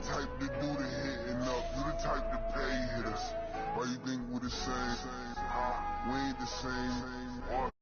type to do the hitting up. You the type to pay hitters. Why you think we the same? We ain't the same. What?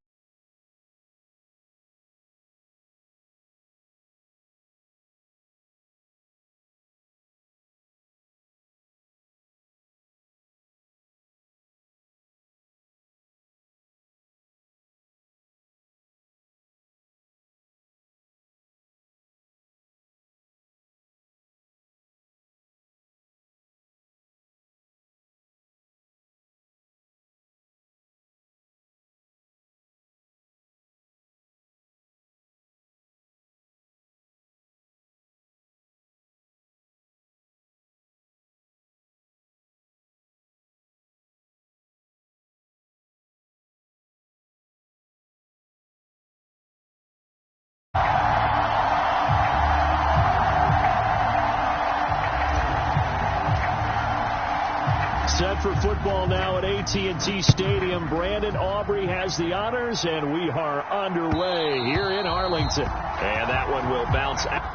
Set for football now at AT&T Stadium. Brandon Aubrey has the honors, and we are underway here in Arlington. And that one will bounce out.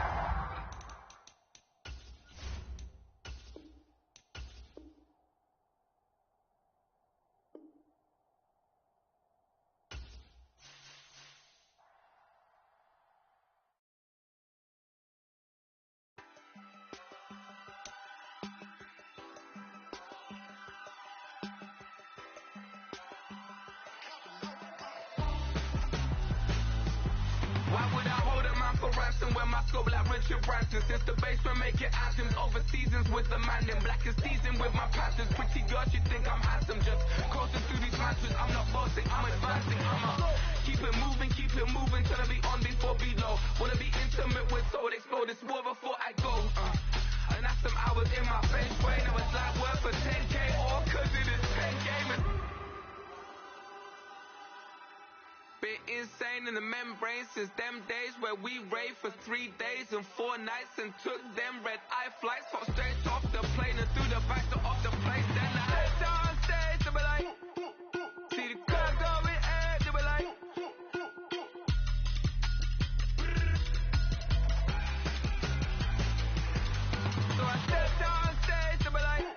Why would I hold a man for ransom when my scope like Richard Branson? Since the basement making anthems over seasons with the man in black is seasoned with my passions. Pretty girls, you think I'm handsome, just coasting through these mantras. I'm not bossing, I'm advancing. Keep it moving till I be on before below. Wanna be intimate with soul, explode this war before I go. And that's some hours in my bench brain. I was like worth for 10K all cause it is 10 gaming. Been insane in the membrane since them days where we raved for 3 days and 4 nights and took them red eye flights. Pop straight off the plane and through the back door of the place. Then I head down stage to be like, see the crowd going air to be like. So I step down stage to be like,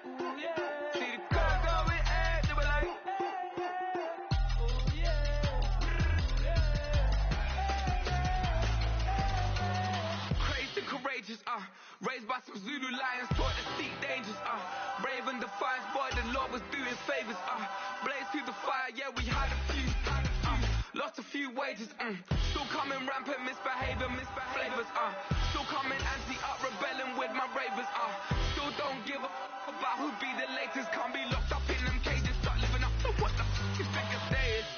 see the crowd going air to be like. Courageous, raised by some Zulu lions, taught to seek dangers, brave and defiant, boy, the Lord was doing favors, blaze through the fire, yeah, we had a few, lost a few wages, still coming rampant, misbehaving, flavors, still coming anti-up, rebelling with my ravers, still don't give a about who be the latest, can't be locked up in them cages, start living up to what the you think a day is.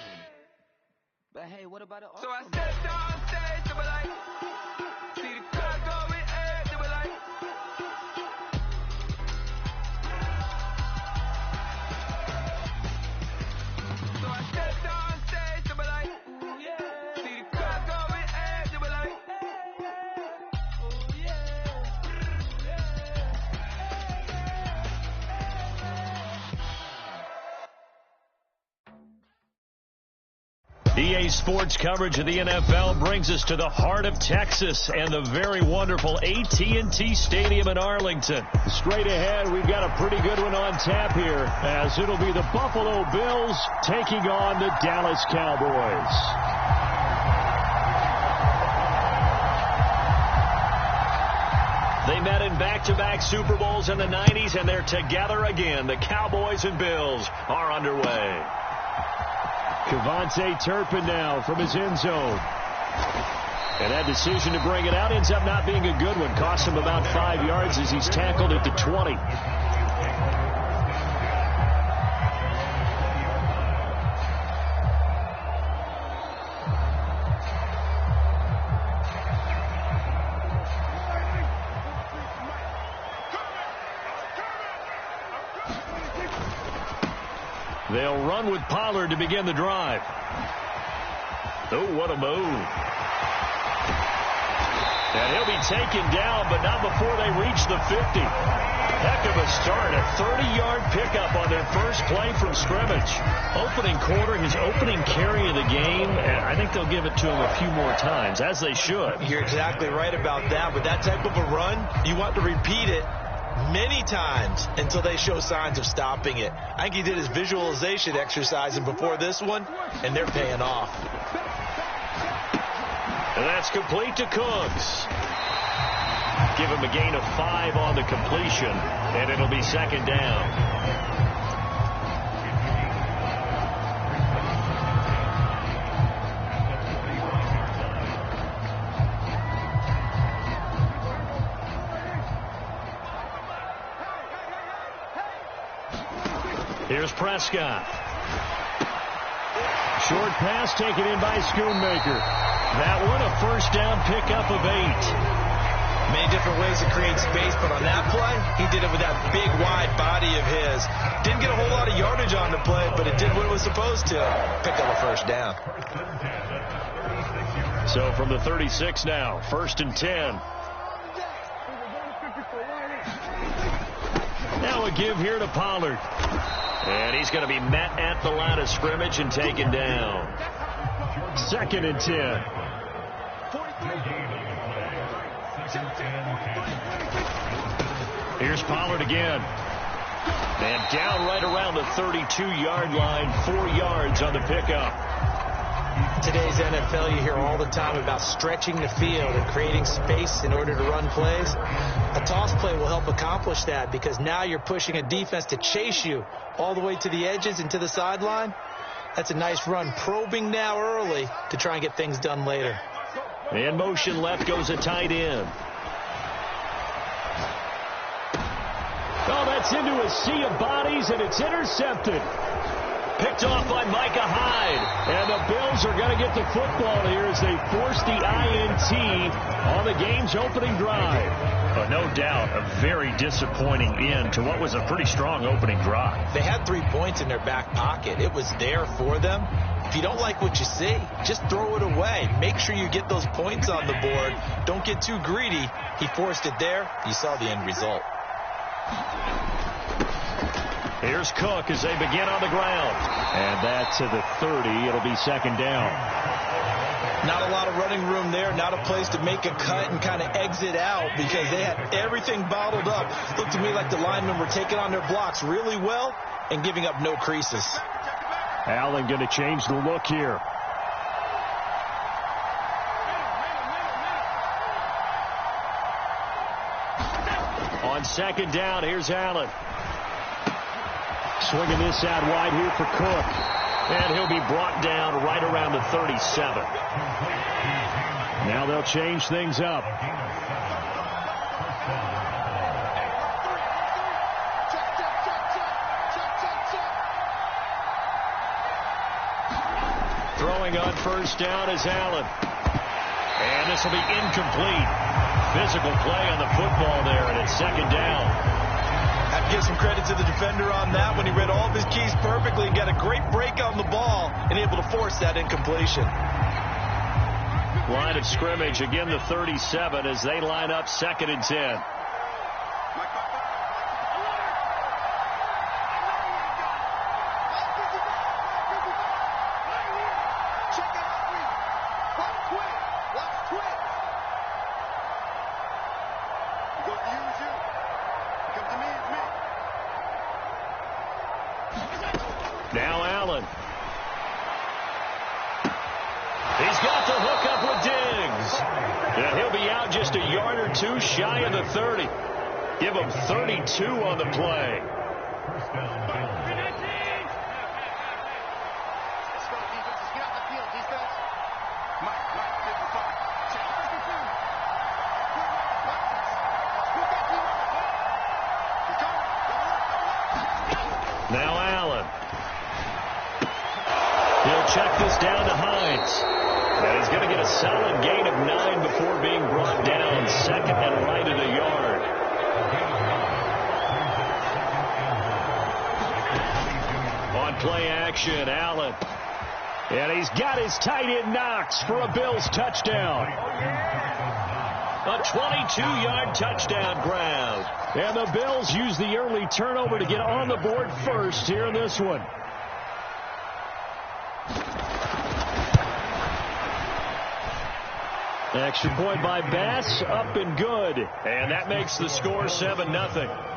But hey, what about it? So I step down stage to be like, see the crowd going air to be like. So I step down stage to be like, see the crowd going air to be like. EA Sports coverage of the NFL brings us to the heart of Texas and the very wonderful AT&T Stadium in Arlington. Straight ahead, we've got a pretty good one on tap here, as it'll be the Buffalo Bills taking on the Dallas Cowboys. They met in back-to-back Super Bowls in the 90s, and they're together again. The Cowboys and Bills are underway. Kevontae Turpin now from his end zone. And that decision to bring it out ends up not being a good one. Cost him about 5 yards as he's tackled at the 20. They'll run with Pollard to begin the drive. Oh, what a move. And he'll be taken down, but not before they reach the 50. Heck of a start, a 30-yard pickup on their first play from scrimmage. Opening quarter, his opening carry of the game, and I think they'll give it to him a few more times, as they should. You're exactly right about that. With that type of a run, you want to repeat it many times until they show signs of stopping it. I think he did his visualization exercise before this one, and they're paying off. And that's complete to Cooks. Give him a gain of 5 on the completion, and it'll be second down. Here's Prescott. Short pass taken in by Schoonmaker. That one, a first down pickup of 8. Many different ways to create space, but on that play, he did it with that big, wide body of his. Didn't get a whole lot of yardage on the play, but it did what it was supposed to. Picked up a first down. So from the 36 now, 1st and 10. Now a give here to Pollard. And he's going to be met at the line of scrimmage and taken down. 2nd and 10. Here's Pollard again. And down right around the 32-yard line, 4 yards on the pickup. Today's NFL, you hear all the time about stretching the field and creating space in order to run plays. A toss play will help accomplish that because now you're pushing a defense to chase you all the way to the edges and to the sideline. That's a nice run, probing now early to try and get things done later. In motion left goes a tight end. Oh, that's into a sea of bodies, and it's intercepted. Picked off by Micah Hyde. And the Bills are going to get the football here as they force the INT on the game's opening drive. But no doubt, a very disappointing end to what was a pretty strong opening drive. They had 3 points in their back pocket. It was there for them. If you don't like what you see, just throw it away. Make sure you get those points on the board. Don't get too greedy. He forced it there. You saw the end result. Here's Cook as they begin on the ground. And that's to the 30. It'll be second down. Not a lot of running room there. Not a place to make a cut and kind of exit out because they had everything bottled up. Looked to me like the linemen were taking on their blocks really well and giving up no creases. Allen going to change the look here. On second down, here's Allen. Swinging this out wide here for Cook. And he'll be brought down right around the 37. Now they'll change things up. Throwing on first down is Allen. And this will be incomplete. Physical play on the football there, and it's second down. I have to give some credit to the defender on that when he read all of his keys perfectly and got a great break on the ball and able to force that incompletion. Line of scrimmage, again the 37 as they line up 2nd and 10. Now Allen. He's got the hook up with Diggs. And he'll be out just a yard or two shy of the 30. Give him 32 on the play. First down, let's go, defense. Let's get out the field, defense. Mike, 55. Check 52. Now Allen. He'll check this down to Hines. And he's going to get a solid gain of 9 before being brought down. Second and right at a yard. On play action, Allen. And he's got his tight end Knox for a Bills touchdown. A 22-yard touchdown grab. And the Bills use the early turnover to get on the board first here in this one. Extra point by Bass, up and good. And that makes the score 7-0.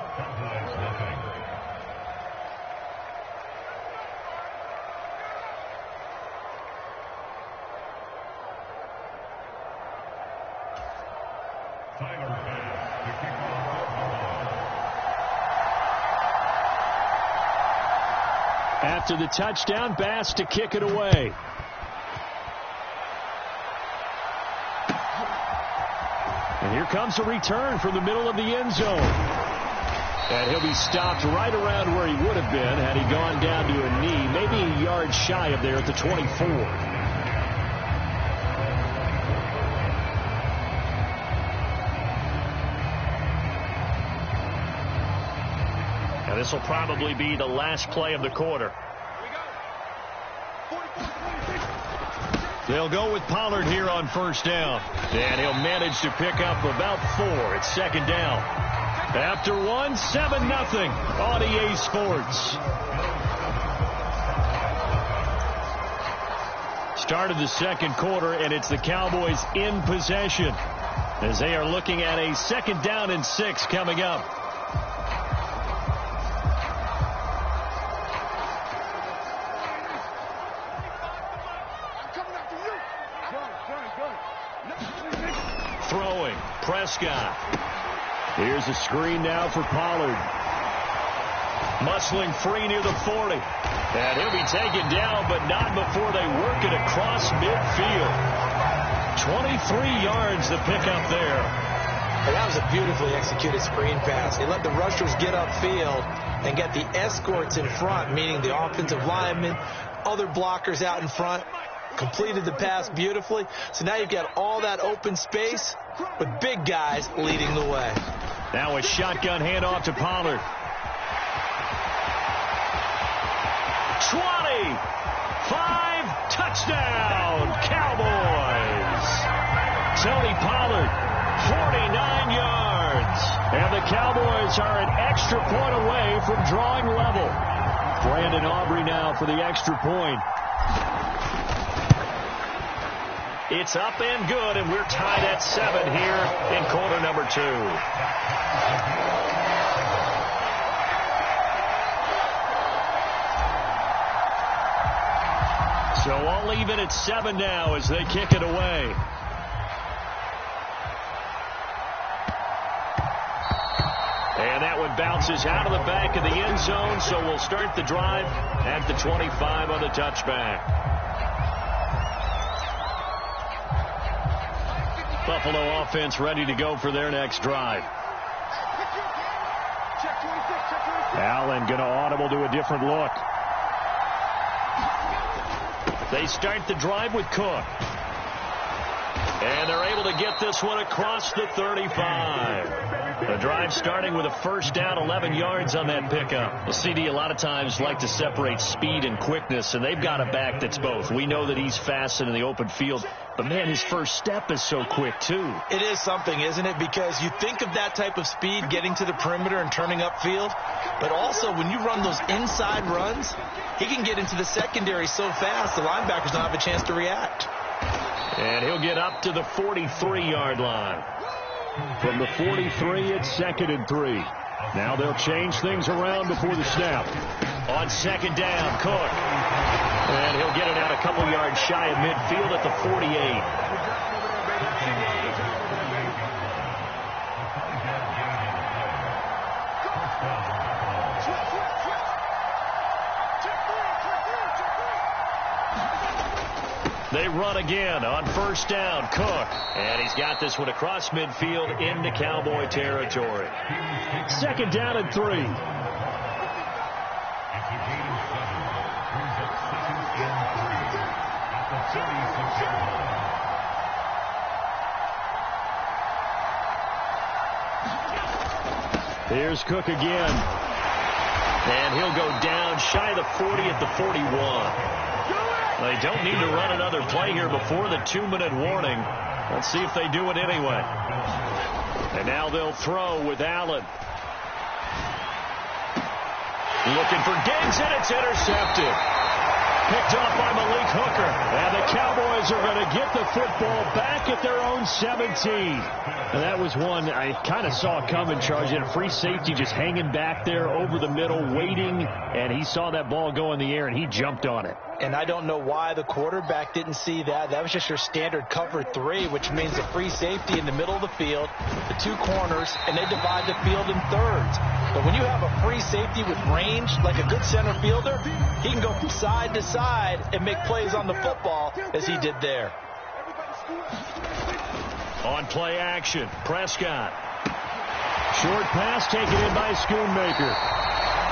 After the touchdown, Bass to kick it away. And here comes a return from the middle of the end zone. And he'll be stopped right around where he would have been had he gone down to a knee, maybe a yard shy of there at the 24. Now this will probably be the last play of the quarter. They'll go with Pollard here on first down. And he'll manage to pick up about 4. It's second down. After 1, 7-0 on EA Sports. Start of the second quarter, and it's the Cowboys in possession as they are looking at a 2nd down and 6 coming up. Throwing, Prescott. Here's a screen now for Pollard. Muscling free near the 40. And he'll be taken down, but not before they work it across midfield. 23 yards to pick up there. And that was a beautifully executed screen pass. They let the rushers get upfield and get the escorts in front, meaning the offensive linemen, other blockers out in front. Completed the pass beautifully. So now you've got all that open space with big guys leading the way. Now a shotgun handoff to Pollard. 25, touchdown, Cowboys. Tony Pollard, 49 yards. And the Cowboys are an extra point away from drawing level. Brandon Aubrey now for the extra point. It's up and good, and we're tied at 7 here in quarter number 2. So all even at 7 now as they kick it away. And that one bounces out of the back of the end zone, so we'll start the drive at the 25 on the touchback. Buffalo offense ready to go for their next drive. Allen going to audible to a different look. They start the drive with Cook. And they're able to get this one across the 35. The drive starting with a first down, 11 yards on that pickup. The CD a lot of times like to separate speed and quickness, and they've got a back that's both. We know that he's fast in the open field, but, man, his first step is so quick, too. It is something, isn't it? Because you think of that type of speed getting to the perimeter and turning upfield, but also when you run those inside runs, he can get into the secondary so fast the linebackers don't have a chance to react. And he'll get up to the 43-yard line. From the 43, it's 2nd and 3. Now they'll change things around before the snap. On 2nd down, Cook. And he'll get it out a couple yards shy of midfield at the 48. They run again on first down. Cook. And he's got this one across midfield into Cowboy territory. 2nd down and 3. Here's Cook again. And he'll go down shy of the 40 at the 41. They don't need to run another play here before the 2-minute warning. Let's see if they do it anyway. And now they'll throw with Allen. Looking for Diggs, and it's intercepted. Picked off by Malik Hooker. And the Cowboys are going to get the football back at their own 17. And that was one I kind of saw coming, Charles. You had a free safety just hanging back there over the middle, waiting. And he saw that ball go in the air, and he jumped on it. And I don't know why the quarterback didn't see that. That was just your standard cover 3, which means a free safety in the middle of the field, the 2 corners, and they divide the field in thirds. But when you have a free safety with range, like a good center fielder, he can go from side to side and make plays on the football as he did there. On play action, Prescott. Short pass taken in by Schoonmaker.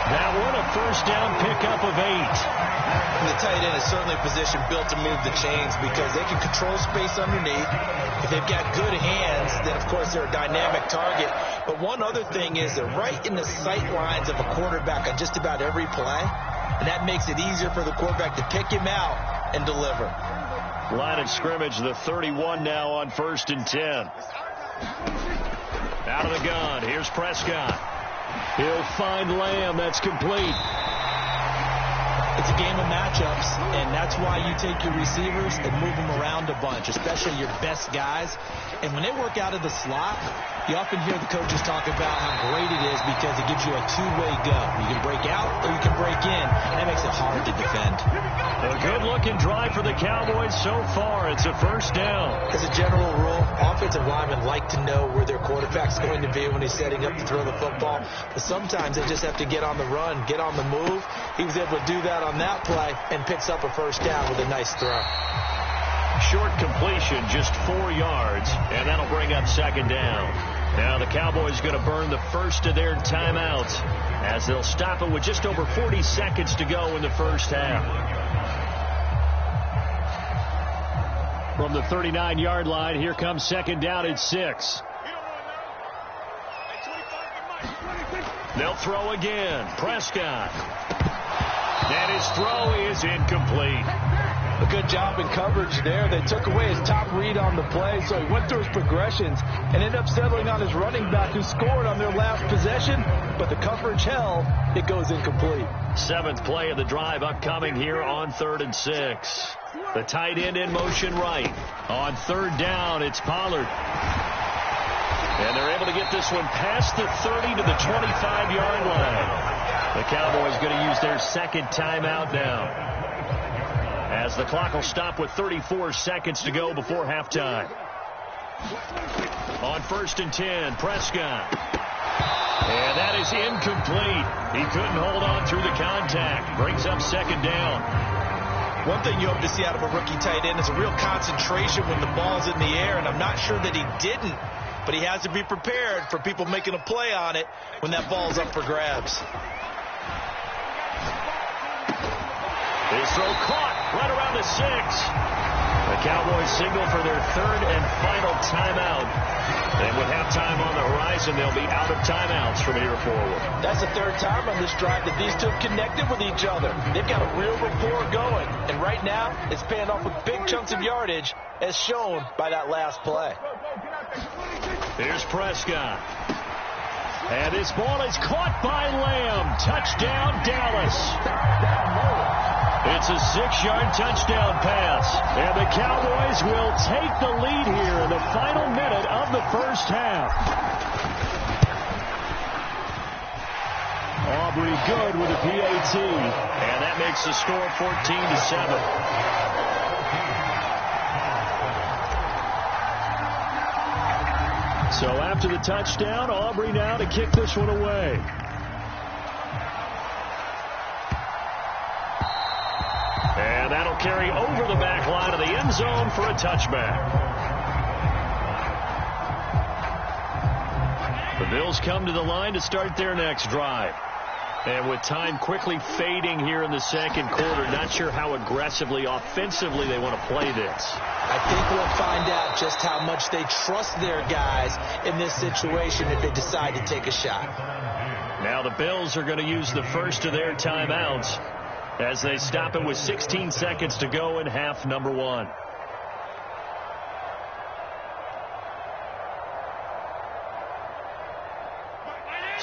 That one a first down pickup of 8. And the tight end is certainly a position built to move the chains because they can control space underneath. If they've got good hands, then of course they're a dynamic target. But one other thing is they're right in the sight lines of a quarterback on just about every play. And that makes it easier for the quarterback to pick him out and deliver. Line of scrimmage, the 31 now on 1st and 10. Out of the gun, here's Prescott. He'll find Lamb. That's complete. It's a game of matchups, and that's why you take your receivers and move them around a bunch, especially your best guys. And when they work out of the slot, you often hear the coaches talk about how great it is because it gives you a two-way go. You can break out or you can break in, and that makes it hard to defend. A good-looking drive for the Cowboys so far. It's a first down. As a general rule, offensive linemen like to know where their quarterback's going to be when he's setting up to throw the football. But sometimes they just have to get on the run, get on the move. He was able to do that on that play and picks up a first down with a nice throw. Short completion, just 4 yards, and that'll bring up second down. Now the Cowboys going to burn the first of their timeouts as they'll stop it with just over 40 seconds to go in the first half. From the 39-yard line, here comes second down at 6. They'll throw again. Prescott. And his throw is incomplete. A good job in coverage there. They took away his top read on the play, so he went through his progressions and ended up settling on his running back who scored on their last possession, but the coverage held. It goes incomplete. 7th play of the drive upcoming here on 3rd and 6. The tight end in motion right. On 3rd down, it's Pollard. And they're able to get this one past the 30 to the 25-yard line. The Cowboys going to use their second timeout now, as the clock will stop with 34 seconds to go before halftime. On 1st and 10, Prescott. And that is incomplete. He couldn't hold on through the contact. Brings up second down. One thing you hope to see out of a rookie tight end is a real concentration when the ball's in the air, and I'm not sure that he didn't, but he has to be prepared for people making a play on it when that ball's up for grabs. His throw caught right around the 6. The Cowboys signal for their 3rd and final timeout. And with halftime on the horizon, they'll be out of timeouts from here forward. That's the 3rd time on this drive that these two have connected with each other. They've got a real rapport going. And right now, it's paying off with big chunks of yardage, as shown by that last play. Here's Prescott. And this ball is caught by Lamb. Touchdown, Dallas. It's a 6-yard touchdown pass. And the Cowboys will take the lead here in the final minute of the first half. Aubrey good with a PAT. And that makes the score 14-7. So after the touchdown, Aubrey now to kick this one away. And that'll carry over the back line of the end zone for a touchback. The Bills come to the line to start their next drive. And with time quickly fading here in the second quarter, not sure how aggressively, offensively they want to play this. I think we'll find out just how much they trust their guys in this situation if they decide to take a shot. Now the Bills are going to use the first of their timeouts as they stop it with 16 seconds to go in half number 1.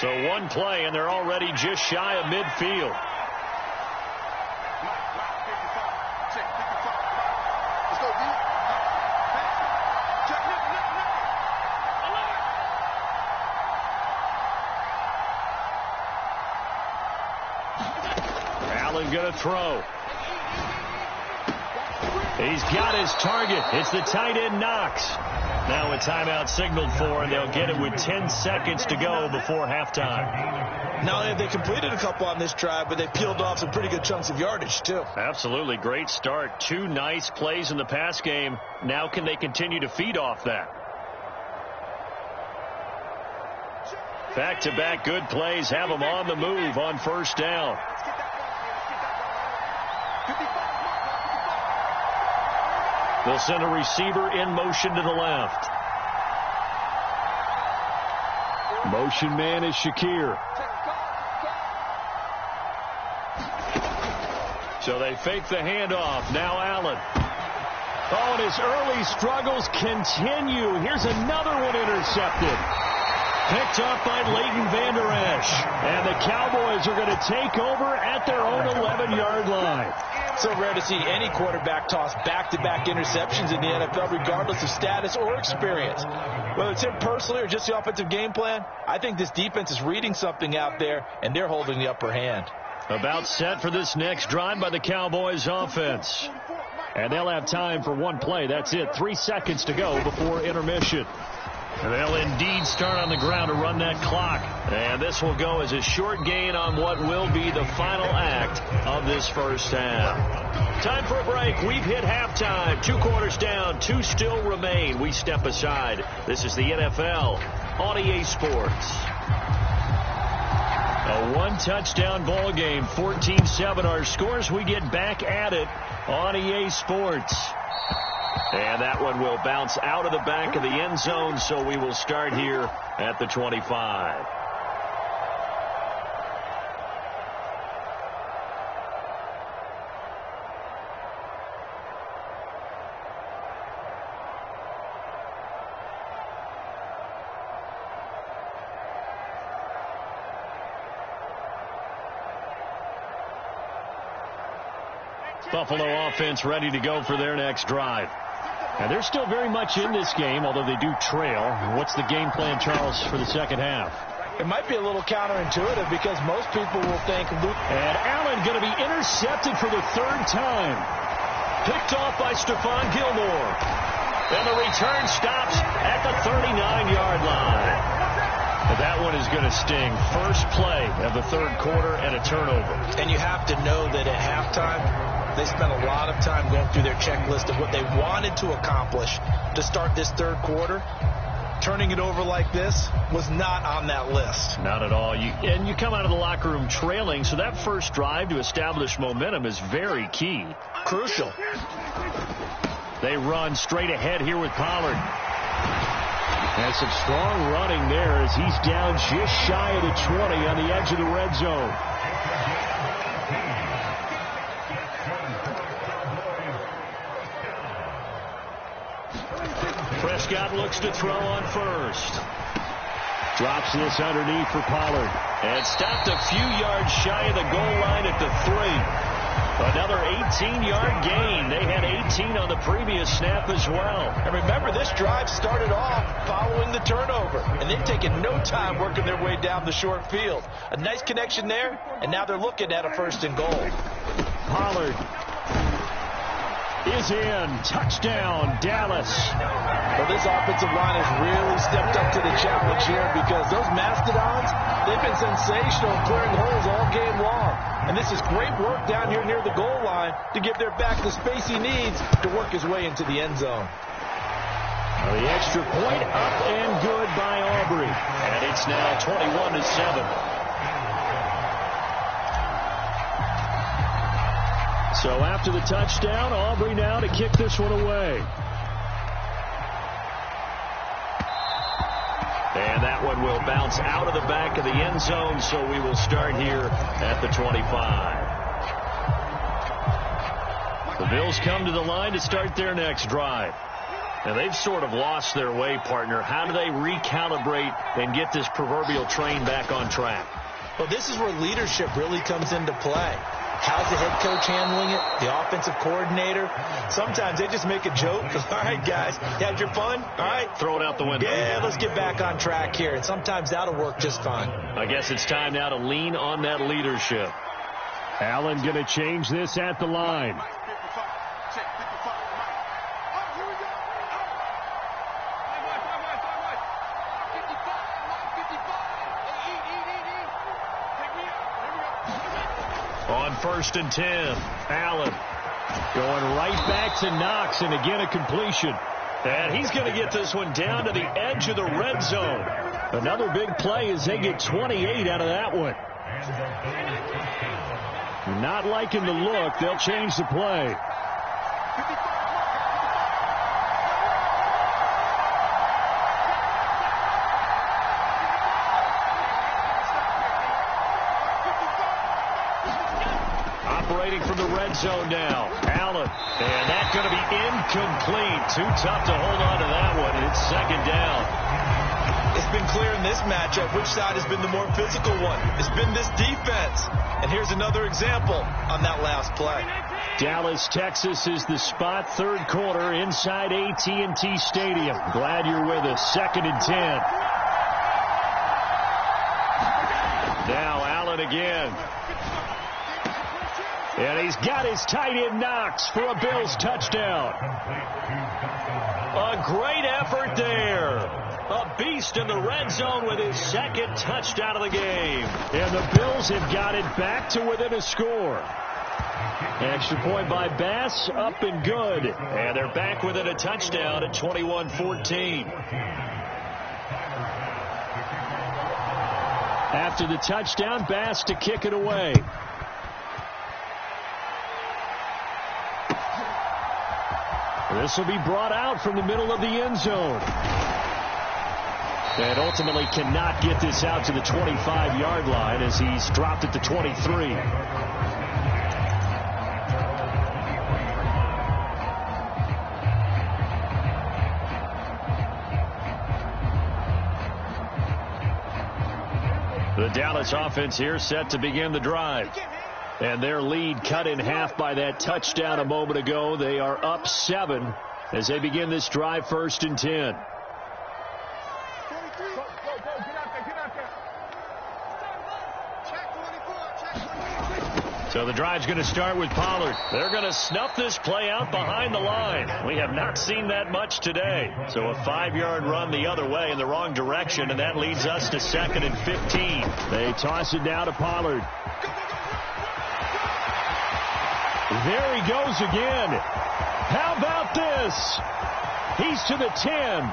So one play, and they're already just shy of midfield. Allen going to throw. He's got his target. It's the tight end Knox. Now a timeout signaled for, and they'll get it with 10 seconds to go before halftime. Not only have they completed a couple on this drive, but they peeled off some pretty good chunks of yardage, too. Absolutely. Great start. 2 nice plays in the pass game. Now can they continue to feed off that? Back-to-back good plays have them on the move on first down. They'll send a receiver in motion to the left. Motion man is Shakir. So they fake the handoff. Now Allen. Oh, and his early struggles continue. Here's another one intercepted. Picked up by Leighton Vander Esch. And the Cowboys are going to take over at their own 11-yard line. So rare to see any quarterback toss back-to-back interceptions in the NFL, regardless of status or experience. Whether it's him personally or just the offensive game plan, I think this defense is reading something out there, and they're holding the upper hand. About set for this next drive by the Cowboys offense. And they'll have time for one play. That's it. 3 seconds to go before intermission. And they'll indeed start on the ground to run that clock. And this will go as a short gain on what will be the final act of this first half. Time for a break. We've hit halftime. 2 quarters down. 2 still remain. We step aside. This is the NFL on EA Sports. A 1-touchdown ball game. 14-7 our scores. We get back at it on EA Sports. And that one will bounce out of the back of the end zone, so we will start here at the 25. Buffalo offense ready to go for their next drive. And they're still very much in this game, although they do trail. What's the game plan, Charles, for the second half? It might be a little counterintuitive because most people will think Luke. And Allen going to be intercepted for the 3rd time. Picked off by Stephon Gilmore. And the return stops at the 39-yard line. But that one is going to sting. First play of the 3rd quarter and a turnover. And you have to know that at halftime, they spent a lot of time going through their checklist of what they wanted to accomplish to start this 3rd quarter. Turning it over like this was not on that list. Not at all. And you come out of the locker room trailing, so that first drive to establish momentum is very key. Crucial. They run straight ahead here with Pollard. And some strong running there as he's down just shy of the 20 on the edge of the red zone. Prescott looks to throw on first. Drops this underneath for Pollard. And stopped a few yards shy of the goal line at the 3. Another 18-yard gain. They had 18 on the previous snap as well. And remember, this drive started off following the turnover. And they've taken no time working their way down the short field. A nice connection there, and now they're looking at a 1st and goal. Pollard is in. Touchdown, Dallas. Well, this offensive line has really stepped up to the challenge here because those Mastodons, they've been sensational clearing holes all game long. And this is great work down here near the goal line to give their back the space he needs to work his way into the end zone. Well, the extra point up and good by Aubrey. And it's now 21-7. So after the touchdown, Aubrey now to kick this one away. And that one will bounce out of the back of the end zone, so we will start here at the 25. The Bills come to the line to start their next drive. And they've sort of lost their way, partner. How do they recalibrate and get this proverbial train back on track? Well, this is where leadership really comes into play. How's the head coach handling it? The offensive coordinator? Sometimes they just make a joke. All right, guys, you had your fun? All right. Throw it out the window. Yeah, let's get back on track here. And sometimes that'll work just fine. I guess it's time now to lean on that leadership. Allen going to change this at the line. On 1st and 10, Allen going right back to Knox, and again a completion. And he's going to get this one down to the edge of the red zone. Another big play as they get 28 out of that one. Not liking the look. They'll change the play. Operating from the red zone now. Allen. And that's going to be incomplete. Too tough to hold on to that one. And it's 2nd down. It's been clear in this matchup which side has been the more physical one. It's been this defense. And here's another example on that last play. Dallas, Texas is the spot. 3rd quarter inside AT&T Stadium. Glad you're with us. 2nd and 10. Now Allen again. And he's got his tight end Knox for a Bills touchdown. A great effort there. A beast in the red zone with his 2nd touchdown of the game. And the Bills have got it back to within a score. Extra point by Bass, up and good. And they're back within a touchdown at 21-14. After the touchdown, Bass to kick it away. This will be brought out from the middle of the end zone. And ultimately cannot get this out to the 25-yard line as he's dropped at the 23. The Dallas offense here set to begin the drive. And their lead cut in half by that touchdown a moment ago. They are up 7 as they begin this drive. 1st and 10. So the drive's going to start with Pollard. They're going to snuff this play out behind the line. We have not seen that much today. So a 5-yard run the other way in the wrong direction, and that leads us to 2nd and 15. They toss it down to Pollard. There he goes again. How about this? He's to the 10.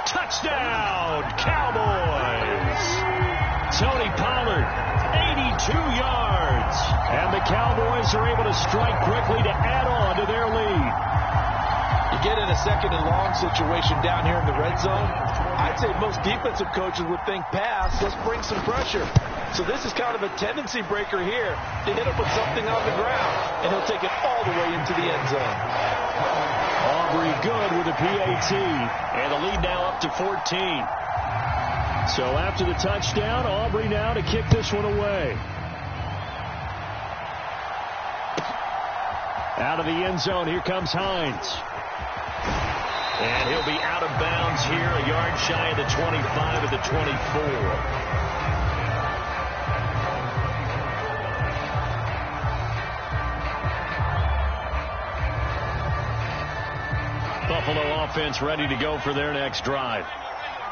Touchdown, Cowboys. Tony Pollard, 82 yards. And the Cowboys are able to strike quickly to add on to their lead. You get in a 2nd and long situation down here in the red zone. I'd say most defensive coaches would think pass. Let's bring some pressure. So this is kind of a tendency breaker here to hit him with something on the ground. And he'll take it all the way into the end zone. Aubrey good with a PAT. And the lead now up to 14. So after the touchdown, Aubrey now to kick this one away. Out of the end zone, here comes Hines. And he'll be out of bounds here, a yard shy of the 25 at the 24. Buffalo offense ready to go for their next drive.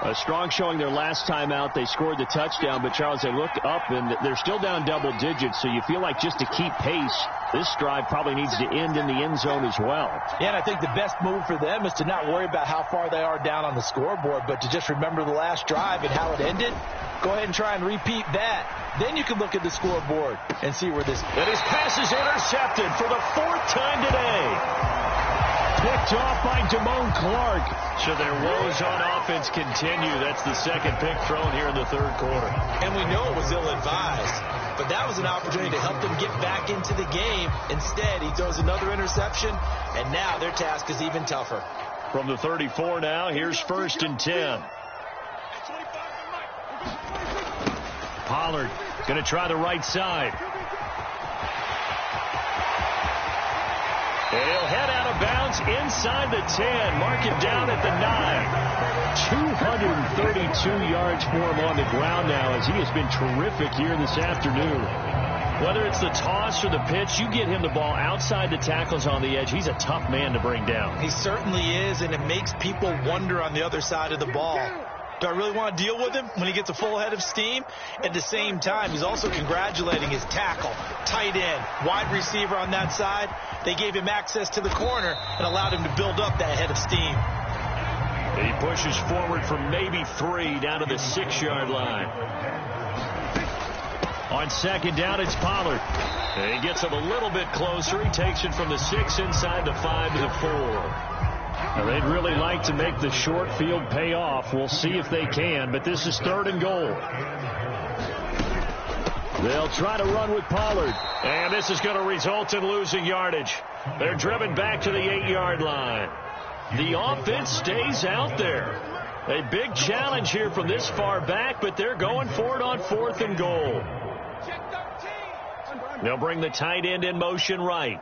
A strong showing their last time out. They scored the touchdown, but Charles, they look up and they're still down double digits, so you feel like just to keep pace, this drive probably needs to end in the end zone as well. Yeah, and I think the best move for them is to not worry about how far they are down on the scoreboard, but to just remember the last drive and how it ended. Go ahead and try and repeat that. Then you can look at the scoreboard and see where this... And his pass is intercepted for the 4th time today. picked off by Damone Clark. So their woes on offense continue. That's the second pick thrown here in the third quarter. And we know it was ill-advised, but that was an opportunity to help them get back into the game. Instead, he throws another interception, and now their task is even tougher. From the 34 now, here's 1st and 10. Pollard going to try the right side. And he'll head out of bounds inside the 10. Mark it down at the 9. 232 yards for him on the ground now, as he has been terrific here this afternoon. Whether it's the toss or the pitch, you get him the ball outside the tackles on the edge. He's a tough man to bring down. He certainly is, and it makes people wonder on the other side of the ball. Do I really want to deal with him when he gets a full head of steam? At the same time, he's also congratulating his tackle, tight end, wide receiver on that side. They gave him access to the corner and allowed him to build up that head of steam. He pushes forward from maybe 3 down to the 6-yard line. On 2nd down, it's Pollard. And he gets him a little bit closer. He takes it from the 6 inside the 5 to the 4. Now, they'd really like to make the short field pay off. We'll see if they can, but this is 3rd and goal. They'll try to run with Pollard, and this is going to result in losing yardage. They're driven back to the 8-yard line. The offense stays out there. A big challenge here from this far back, but they're going for it on 4th and goal. They'll bring the tight end in motion right.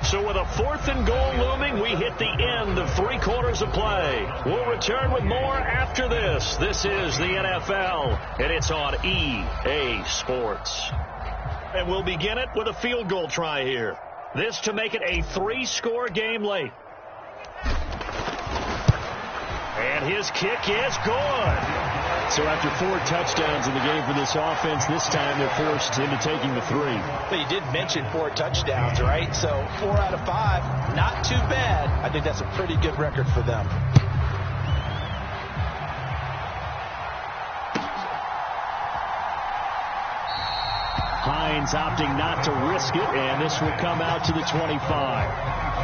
So with a 4th and goal looming, we hit the end of 3 quarters of play. We'll return with more after this. This is the NFL, and it's on EA Sports. And we'll begin it with a field goal try here. This to make it a 3-score game late. And his kick is good. So after 4 touchdowns in the game for this offense, this time they're forced into taking the 3. But you did mention 4 touchdowns, right? So 4 out of 5, not too bad. I think that's a pretty good record for them. Hines opting not to risk it, and this will come out to the 25.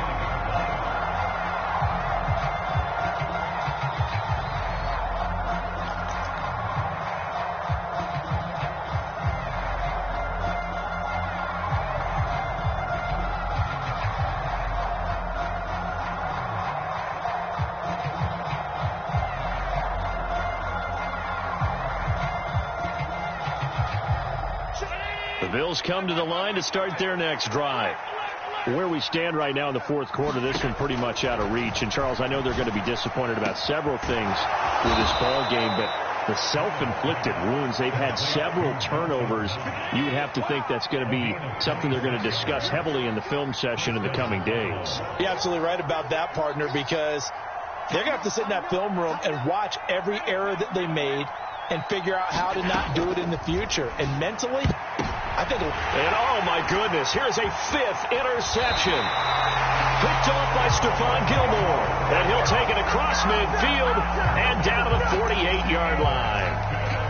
Bills come to the line to start their next drive. Where we stand right now in the 4th quarter, this one pretty much out of reach. And, Charles, I know they're going to be disappointed about several things with this ball game, but the self-inflicted wounds, they've had several turnovers. You would have to think that's going to be something they're going to discuss heavily in the film session in the coming days. You're absolutely right about that, partner, because they're going to have to sit in that film room and watch every error that they made and figure out how to not do it in the future. And mentally, I think and oh my goodness, here's a 5th interception. Picked off by Stephon Gilmore. And he'll take it across midfield and down to the 48-yard line.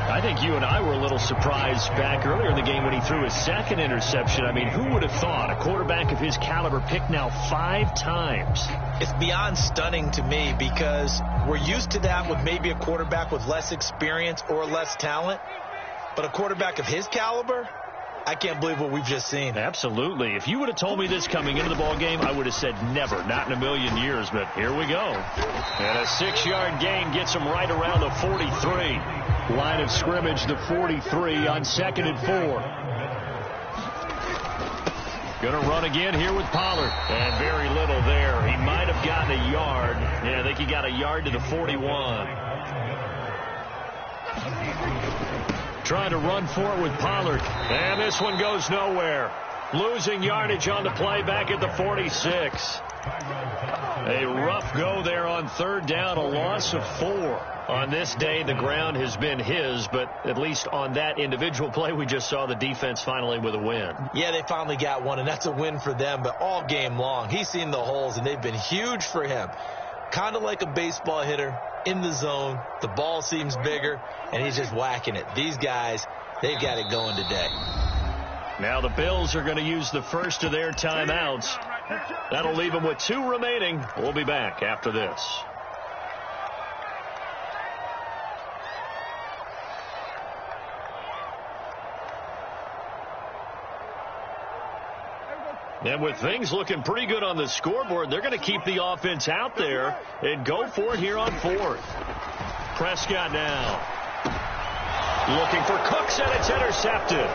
I think you and I were a little surprised back earlier in the game when he threw his 2nd interception. I mean, who would have thought a quarterback of his caliber picked now 5 times? It's beyond stunning to me because we're used to that with maybe a quarterback with less experience or less talent. But a quarterback of his caliber, I can't believe what we've just seen. Absolutely. If you would have told me this coming into the ball game, I would have said never, not in a million years, but here we go. And a 6-yard gain gets him right around the 43. Line of scrimmage, the 43 on 2nd and 4. Going to run again here with Pollard. And very little there. He might have gotten a yard. Yeah, I think he got a yard to the 41. Trying to run for it with Pollard. And this one goes nowhere. Losing yardage on the play back at the 46. A rough go there on 3rd down, a loss of 4. On this day, the ground has been his, but at least on that individual play, we just saw the defense finally with a win. Yeah, they finally got one, and that's a win for them, but all game long, he's seen the holes, and they've been huge for him. Kind of like a baseball hitter in the zone. The ball seems bigger, and he's just whacking it. These guys, they've got it going today. Now the Bills are going to use the first of their timeouts. That'll leave them with 2 remaining. We'll be back after this. And with things looking pretty good on the scoreboard, they're going to keep the offense out there and go for it here on 4th. Prescott now. Looking for Cooks, and it's intercepted.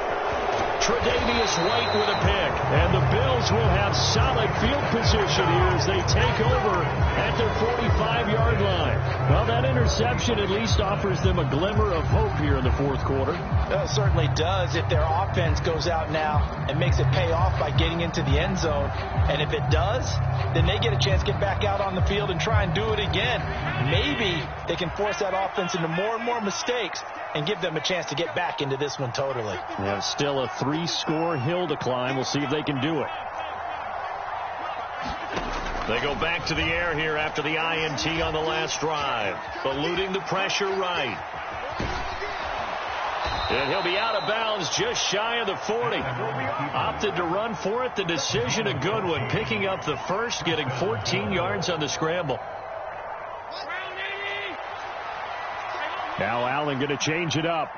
Tre'Davious White with a pick. And the Bills will have solid field position here as they take over at their 45-yard line. Well, that interception at least offers them a glimmer of hope here in the 4th quarter. Well, it certainly does if their offense goes out now and makes it pay off by getting into the end zone. And if it does, then they get a chance to get back out on the field and try and do it again. Maybe they can force that offense into more and more mistakes and give them a chance to get back into this one totally. Yeah, still a 3-score hill to climb. We'll see if they can do it. They go back to the air here after the INT on the last drive. Eluding the pressure right. And he'll be out of bounds just shy of the 40. Opted to run for it. The decision a good one. Picking up the first, getting 14 yards on the scramble. Now Allen going to change it up.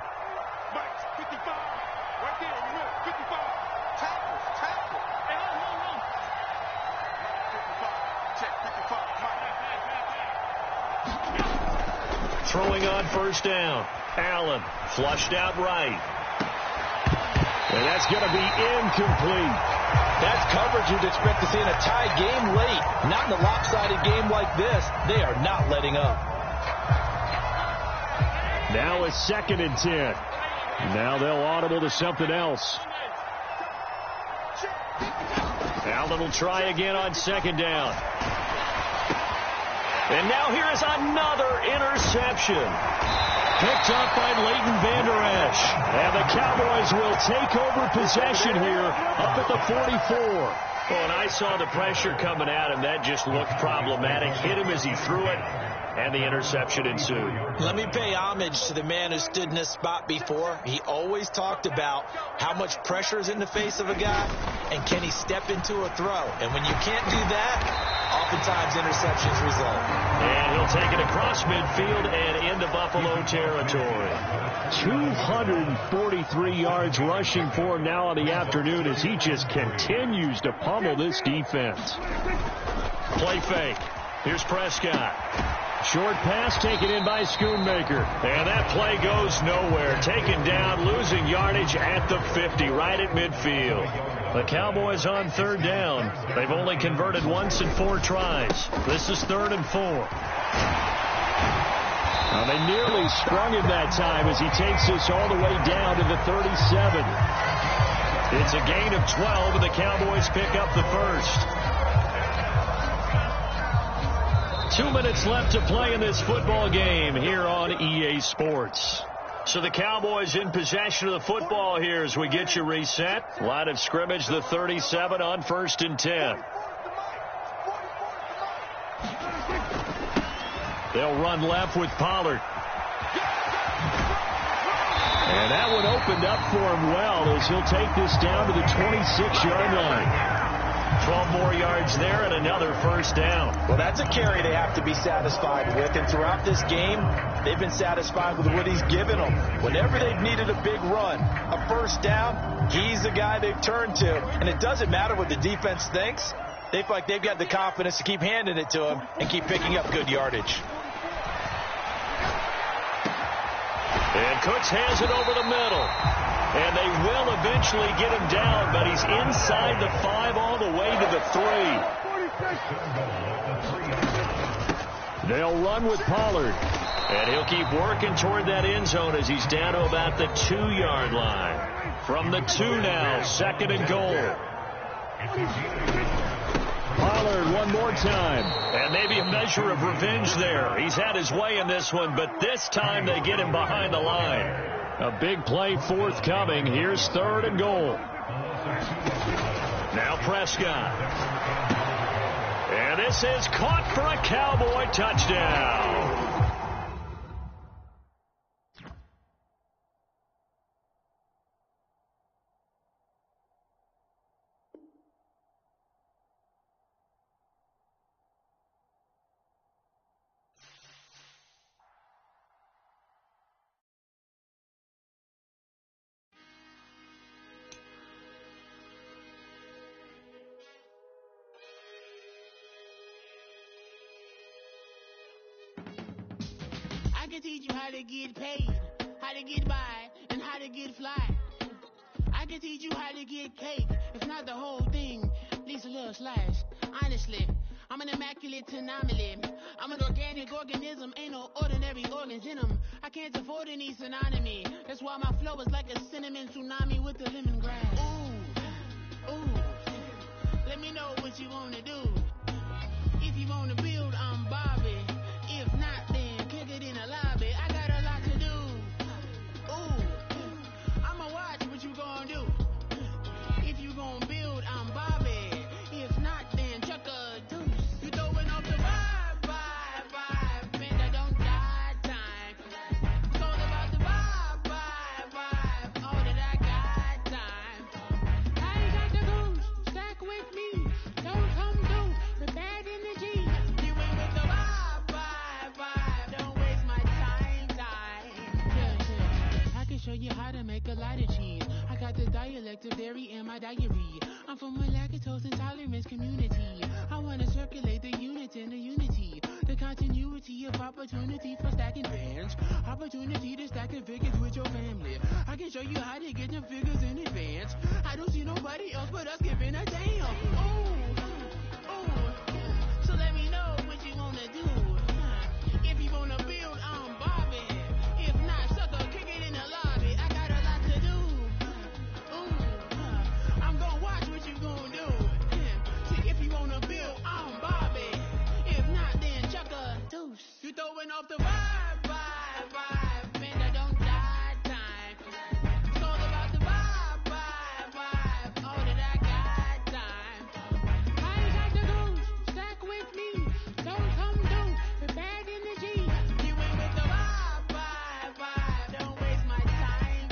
Throwing on first down. Allen flushed out right. And that's going to be incomplete. That's coverage you'd expect to see in a tie game late. Not in a lopsided game like this. They are not letting up. Now it's 2nd and 10. Now they'll audible to something else. Allen will try again on 2nd down. And now here is another interception. Picked up by Leighton Vander Esch. And the Cowboys will take over possession here up at the 44. Oh, and I saw the pressure coming at him. That just looked problematic. Hit him as he threw it, and the interception ensued. Let me pay homage to the man who stood in this spot before. He always talked about how much pressure is in the face of a guy, and can he step into a throw. And when you can't do that, oftentimes interceptions result. And he'll take it across midfield and into Buffalo territory. 243 yards rushing for him now on the afternoon as he just continues to pummel this defense. Play fake. Here's Prescott. Short pass taken in by Schoonmaker. And that play goes nowhere. Taken down, losing yardage at the 50, right at midfield. The Cowboys on 3rd down. They've only converted once in 4 tries. This is 3rd and 4. Now they nearly sprung him that time as he takes this all the way down to the 37. It's a gain of 12, and the Cowboys pick up the first. 2 minutes left to play in this football game here on EA Sports. So the Cowboys in possession of the football here as we get you reset. Line of scrimmage, the 37 on 1st and 10. They'll run left with Pollard. And that one opened up for him well as he'll take this down to the 26-yard line. 12 more yards there and another first down. Well, that's a carry they have to be satisfied with. And throughout this game, they've been satisfied with what he's given them. Whenever they've needed a big run, a first down, he's the guy they've turned to. And it doesn't matter what the defense thinks. They feel like they've got the confidence to keep handing it to him and keep picking up good yardage. And Cooks has it over the middle. And they will eventually get him down, but he's inside the 5 all the way to the 3. They'll run with Pollard. And he'll keep working toward that end zone as he's down to about the 2-yard line. From the 2 now, 2nd and goal. Pollard one more time. And maybe a measure of revenge there. He's had his way in this one, but this time they get him behind the line. A big play forthcoming. Here's 3rd and goal. Now Prescott. And this is caught for a Cowboy touchdown. I can teach you how to get paid, how to get by, and how to get fly. I can teach you how to get cake, if not the whole thing, at least a little slice. Honestly, I'm an immaculate anomaly. I'm an organic organism, ain't no ordinary organs in them. I can't afford any synonymy. That's why my flow is like a cinnamon tsunami with the lemongrass. Ooh, ooh, let me know what you wanna do. If you wanna build, I'm Bobby. If not, then kick it in the lobby. I got a lot to do. Ooh, I'ma watch what you gon' do. If you gon' build, I'm Bobby. If not, then chuck a deuce. You throwing off the vibe, man, I don't die time. It's all about the vibe, all that I got time. I ain't got the goose, stack with me. Don't come through with bad energy. You ain't with the vibe, don't waste my time. Yeah. I can show you how to make a lot of cheese. I got the dialect of dairy in my diary. I'm from a lactose intolerance community. I wanna circulate the units in the unity. The continuity of opportunity for stacking bands. Opportunity to stack the figures with your family. I can show you how to get them figures in advance. I don't see nobody else but us giving a damn. Ooh. So let me know what you wanna do. If you wanna build, I'm Bobby. If not, sucker, kick it in the lobby. I got a lot to do. Ooh, I'm gonna watch what you gonna do. See, if you wanna build, I'm Bobby. If not, then chuck a deuce. You throwing off the vibe, man, I don't die time. It's all about the vibe, all that I got time. I ain't got the goose, stack with me. Don't come through with bad energy. You ain't with the vibe, don't waste my time.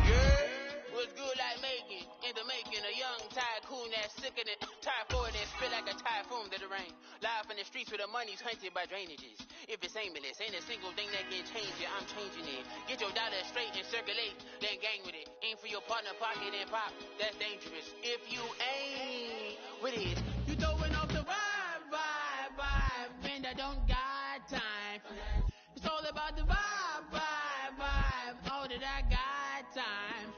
Yeah, what's good like making, in the making, a young tycoon that's sicker than typhoid and spit like a typhoon to the rain. Live in the streets where the money's hunted by drainages. If it's aimless, ain't a single thing that can change it, I'm changing it. Get your dollar straight and circulate, then gang with it. Aim for your partner, pocket and pop, that's dangerous. If you ain't with it, you throwing off the vibe, man, I don't got time. It's all about the vibe, all that I got time.